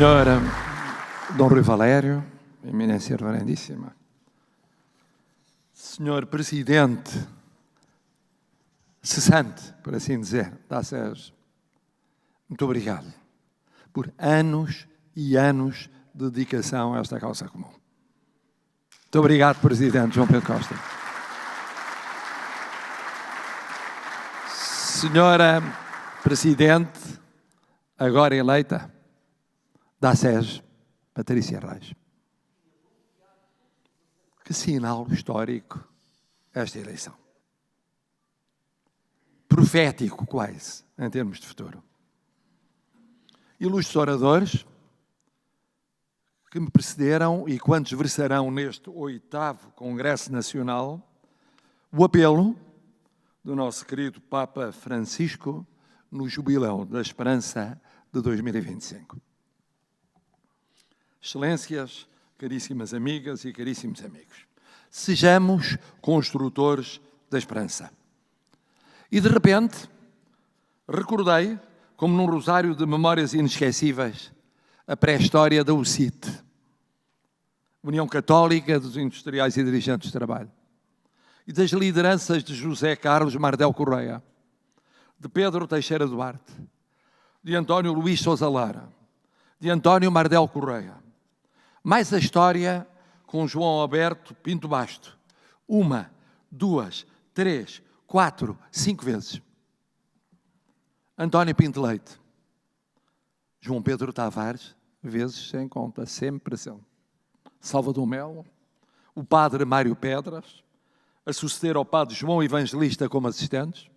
Senhora Dom Rui Valério, Eminência Reverendíssima, Senhor Presidente cessante, por assim dizer, da SES, muito obrigado por anos e anos de dedicação a esta causa comum. Muito obrigado, Presidente João Pedro Costa. Senhora Presidente, agora eleita, da SES, Patrícia Reis. Que sinal histórico esta eleição. Profético, quase, em termos de futuro. Ilustres oradores que me precederam e quantos versarão neste 8º Congresso Nacional o apelo do nosso querido Papa Francisco no Jubileu da Esperança de 2025. Excelências, caríssimas amigas e caríssimos amigos, sejamos construtores da esperança. E de repente, recordei, como num rosário de memórias inesquecíveis, a pré-história da UCIT, União Católica dos Industriais e Dirigentes de Trabalho, e das lideranças de José Carlos Mardel Correia, de Pedro Teixeira Duarte, de António Luís Sousa Lara, de António Mardel Correia, mais a história com João Alberto Pinto Basto, 1, 2, 3, 4, 5 vezes. António Pinto Leite, João Pedro Tavares, vezes sem conta, sempre presente. Salvador Melo, o padre Mário Pedras, a suceder ao padre João Evangelista como assistentes,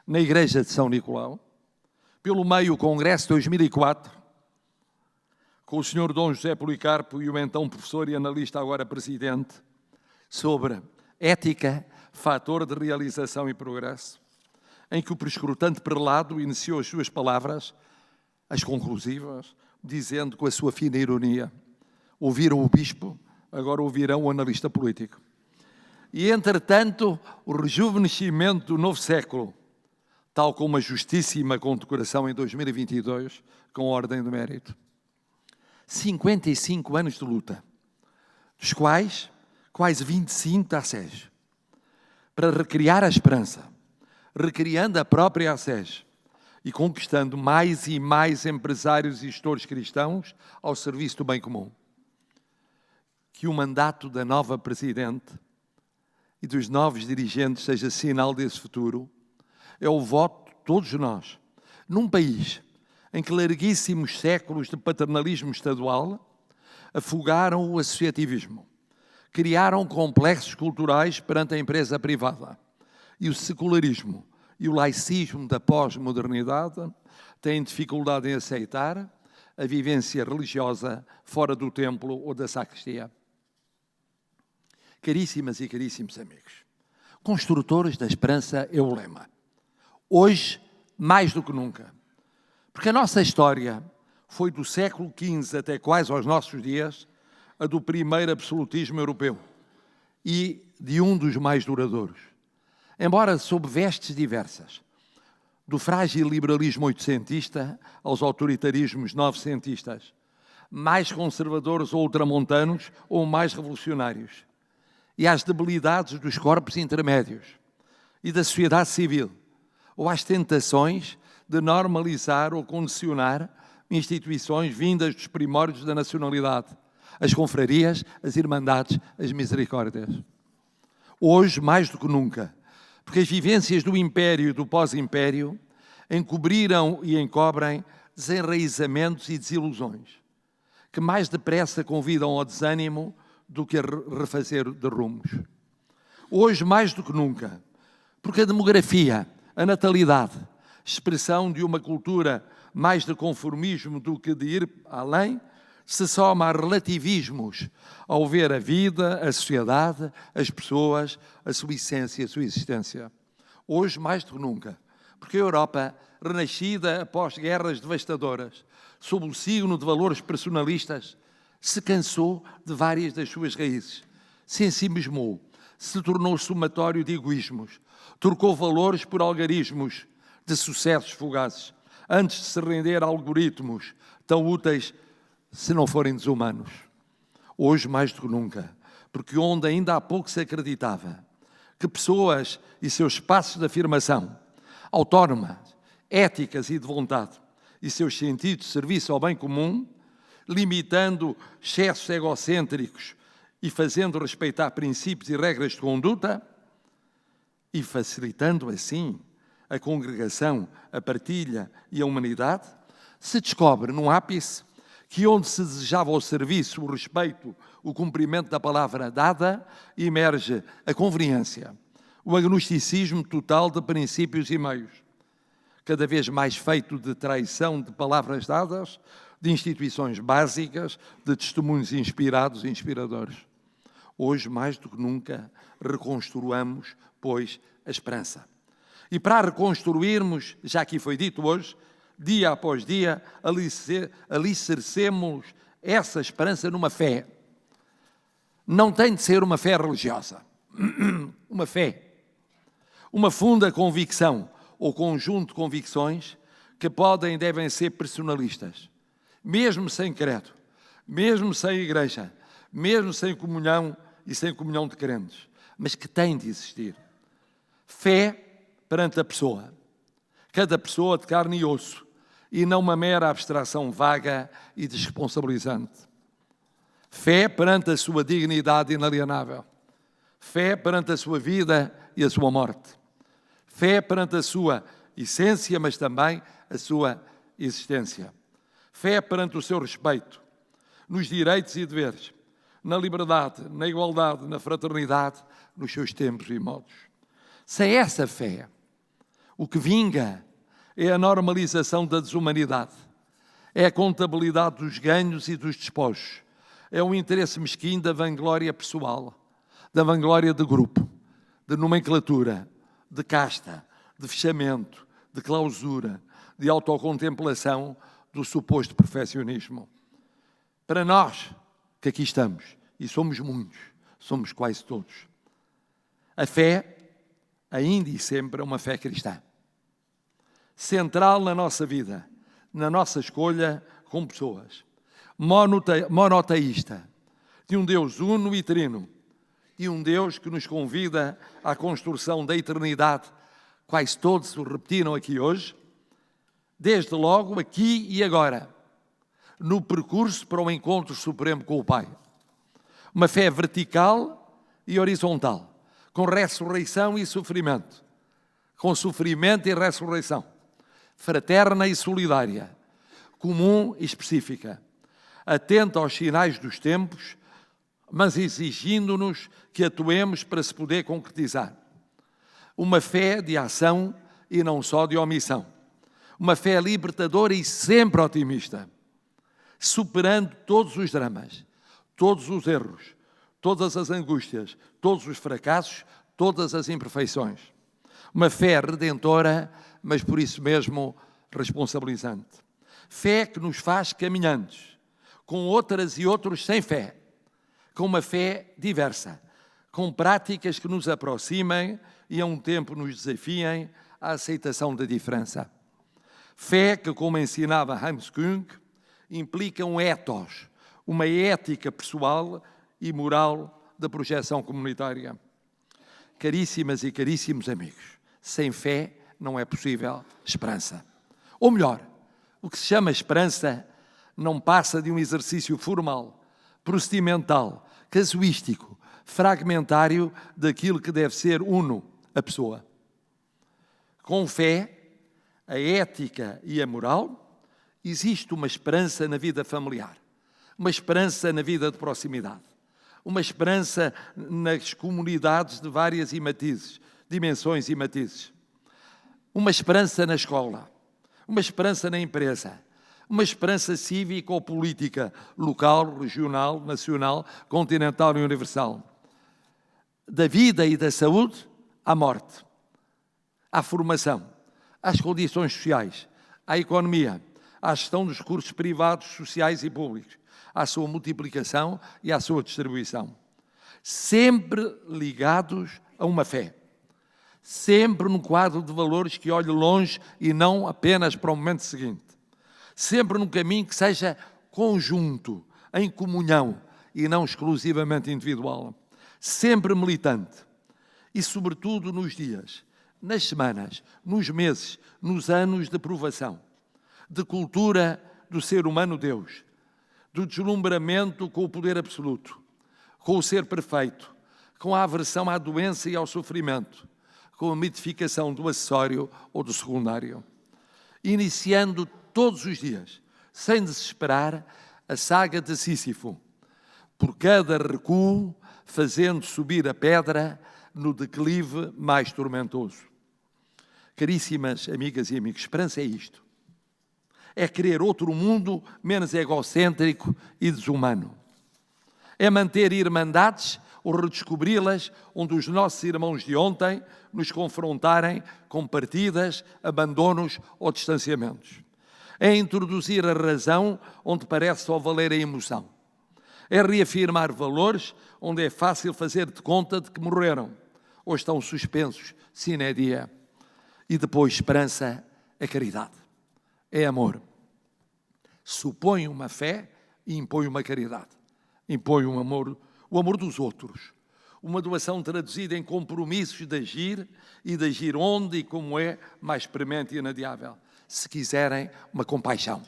na Igreja de São Nicolau, pelo meio o Congresso 2004, com o Sr. Dom José Policarpo e o então professor e analista, agora presidente, sobre ética, fator de realização e progresso, em que o prescrutante prelado iniciou as suas palavras, as conclusivas, dizendo com a sua fina ironia: ouviram o bispo, agora ouvirão o analista político. E, entretanto, o rejuvenescimento do novo século, tal como a justíssima condecoração em 2022, com a Ordem do Mérito. 55 anos de luta, dos quais quase 25 da SES, para recriar a esperança, recriando a própria SES e conquistando mais e mais empresários e gestores cristãos ao serviço do bem comum. Que o mandato da nova Presidente e dos novos dirigentes seja sinal desse futuro, é o voto de todos nós, num país em que larguíssimos séculos de paternalismo estadual afogaram o associativismo, criaram complexos culturais perante a empresa privada, e o secularismo e o laicismo da pós-modernidade têm dificuldade em aceitar a vivência religiosa fora do templo ou da sacristia. Caríssimas e caríssimos amigos, construtores da esperança é o lema. Hoje, mais do que nunca, porque a nossa história foi do século XV até quase aos nossos dias a do primeiro absolutismo europeu e de um dos mais duradouros. Embora sob vestes diversas, do frágil liberalismo oitocentista aos autoritarismos novecentistas, mais conservadores ou ultramontanos ou mais revolucionários, e às debilidades dos corpos intermédios e da sociedade civil, ou às tentações de normalizar ou condicionar instituições vindas dos primórdios da nacionalidade, as confrarias, as irmandades, as misericórdias. Hoje, mais do que nunca, porque as vivências do Império e do pós-Império encobriram e encobrem desenraizamentos e desilusões, que mais depressa convidam ao desânimo do que a refazer de rumos. Hoje, mais do que nunca, porque a demografia, a natalidade, expressão de uma cultura mais de conformismo do que de ir além, se soma a relativismos ao ver a vida, a sociedade, as pessoas, a sua essência, a sua existência. Hoje, mais do que nunca, porque a Europa, renascida após guerras devastadoras, sob o signo de valores personalistas, se cansou de várias das suas raízes, se ensimismou, se tornou somatório de egoísmos, trocou valores por algarismos de sucessos fugazes, antes de se render a algoritmos tão úteis se não forem desumanos. Hoje mais do que nunca, porque onde ainda há pouco se acreditava que pessoas e seus espaços de afirmação autónomas, éticas e de vontade, e seus sentidos de serviço ao bem comum, limitando excessos egocêntricos e fazendo respeitar princípios e regras de conduta, e facilitando assim a congregação, a partilha e a humanidade, se descobre num ápice que onde se desejava o serviço, o respeito, o cumprimento da palavra dada, emerge a conveniência, o agnosticismo total de princípios e meios, cada vez mais feito de traição de palavras dadas, de instituições básicas, de testemunhos inspirados e inspiradores. Hoje, mais do que nunca, reconstruamos, pois, a esperança. E para a reconstruirmos, já aqui foi dito hoje, dia após dia, alicercemos essa esperança numa fé. Não tem de ser uma fé religiosa. Uma fé. Uma funda convicção ou conjunto de convicções que podem e devem ser personalistas. Mesmo sem credo, mesmo sem igreja, mesmo sem comunhão e sem comunhão de crentes, mas que têm de existir. Fé perante a pessoa, cada pessoa de carne e osso, e não uma mera abstração vaga e desresponsabilizante. Fé perante a sua dignidade inalienável, fé perante a sua vida e a sua morte, fé perante a sua essência, mas também a sua existência. Fé perante o seu respeito, nos direitos e deveres, na liberdade, na igualdade, na fraternidade, nos seus tempos e modos. Sem essa fé, o que vinga é a normalização da desumanidade, é a contabilidade dos ganhos e dos despojos, é o interesse mesquinho da vanglória pessoal, da vanglória de grupo, de nomenclatura, de casta, de fechamento, de clausura, de autocontemplação, do suposto perfeccionismo. Para nós, que aqui estamos, e somos muitos, somos quase todos, a fé, ainda e sempre, é uma fé cristã. Central na nossa vida, na nossa escolha com pessoas. Monoteísta, de um Deus uno e trino, de um Deus que nos convida à construção da eternidade, quase todos o repetiram aqui hoje, desde logo, aqui e agora, no percurso para o encontro supremo com o Pai. Uma fé vertical e horizontal, com ressurreição e sofrimento, com sofrimento e ressurreição, fraterna e solidária, comum e específica, atenta aos sinais dos tempos, mas exigindo-nos que atuemos para se poder concretizar. Uma fé de ação e não só de omissão. Uma fé libertadora e sempre otimista, superando todos os dramas, todos os erros, todas as angústias, todos os fracassos, todas as imperfeições. Uma fé redentora, mas por isso mesmo responsabilizante. Fé que nos faz caminhantes, com outras e outros sem fé, com uma fé diversa, com práticas que nos aproximem e a um tempo nos desafiem à aceitação da diferença. Fé que, como ensinava Hans Küng, implica um ethos, uma ética pessoal e moral da projeção comunitária. Caríssimas e caríssimos amigos, sem fé não é possível esperança. Ou melhor, o que se chama esperança não passa de um exercício formal, procedimental, casuístico, fragmentário daquilo que deve ser uno, a pessoa. Com fé, a ética e a moral, existe uma esperança na vida familiar, uma esperança na vida de proximidade, uma esperança nas comunidades de várias dimensões e matizes, uma esperança na escola, uma esperança na empresa, uma esperança cívica ou política, local, regional, nacional, continental e universal. Da vida e da saúde à morte, à formação, às condições sociais, à economia, à gestão dos recursos privados, sociais e públicos, à sua multiplicação e à sua distribuição. Sempre ligados a uma fé. Sempre num quadro de valores que olhe longe e não apenas para o momento seguinte. Sempre num caminho que seja conjunto, em comunhão e não exclusivamente individual, sempre militante e, sobretudo, nos dias, nas semanas, nos meses, nos anos de provação, de cultura do ser humano-Deus, do deslumbramento com o poder absoluto, com o ser perfeito, com a aversão à doença e ao sofrimento, com a mitificação do acessório ou do secundário, iniciando todos os dias, sem desesperar, a saga de Sísifo, por cada recuo, fazendo subir a pedra no declive mais tormentoso. Caríssimas amigas e amigos, esperança é isto. É querer outro mundo menos egocêntrico e desumano. É manter irmandades ou redescobri-las onde os nossos irmãos de ontem nos confrontarem com partidas, abandonos ou distanciamentos. É introduzir a razão onde parece só valer a emoção. É reafirmar valores onde é fácil fazer de conta de que morreram ou estão suspensos sine die. E depois, esperança é caridade, é amor. Supõe uma fé e impõe uma caridade. Impõe um amor, o amor dos outros. Uma doação traduzida em compromissos de agir e de agir onde e como é mais premente e inadiável. Se quiserem, uma compaixão.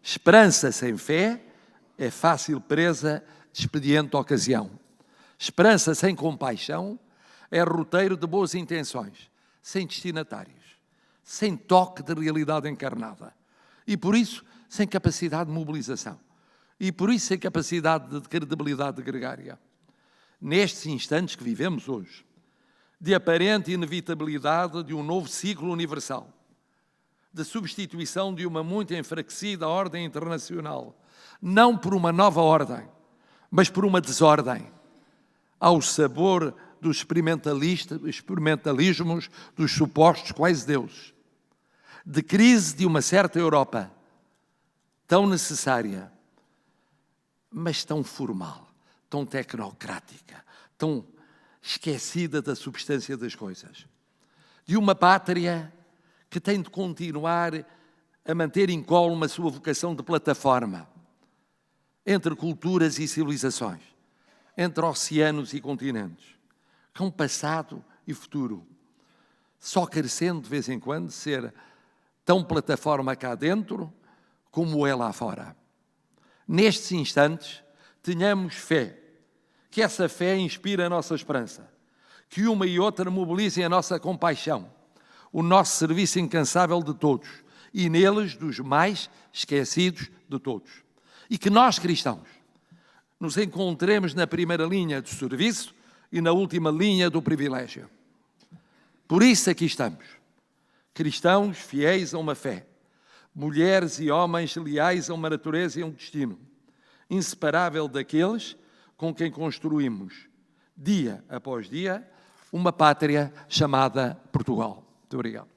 Esperança sem fé é fácil presa de expediente ocasião. Esperança sem compaixão é roteiro de boas intenções, sem destinatários, sem toque de realidade encarnada. E por isso, sem capacidade de mobilização. E por isso, sem capacidade de credibilidade gregária. Nestes instantes que vivemos hoje, de aparente inevitabilidade de um novo ciclo universal, de substituição de uma muito enfraquecida ordem internacional, não por uma nova ordem, mas por uma desordem, ao sabor dos experimentalismos dos supostos quase deuses, de crise de uma certa Europa, tão necessária, mas tão formal, tão tecnocrática, tão esquecida da substância das coisas, de uma pátria que tem de continuar a manter incólume a sua vocação de plataforma entre culturas e civilizações, entre oceanos e continentes, com passado e futuro, só carecendo de vez em quando de ser tão plataforma cá dentro como é lá fora. Nestes instantes, tenhamos fé, que essa fé inspire a nossa esperança, que uma e outra mobilizem a nossa compaixão, o nosso serviço incansável de todos e neles dos mais esquecidos de todos. E que nós, cristãos, nos encontremos na primeira linha do serviço e na última linha do privilégio. Por isso aqui estamos, cristãos fiéis a uma fé, mulheres e homens leais a uma natureza e a um destino, inseparável daqueles com quem construímos, dia após dia, uma pátria chamada Portugal. Muito obrigado.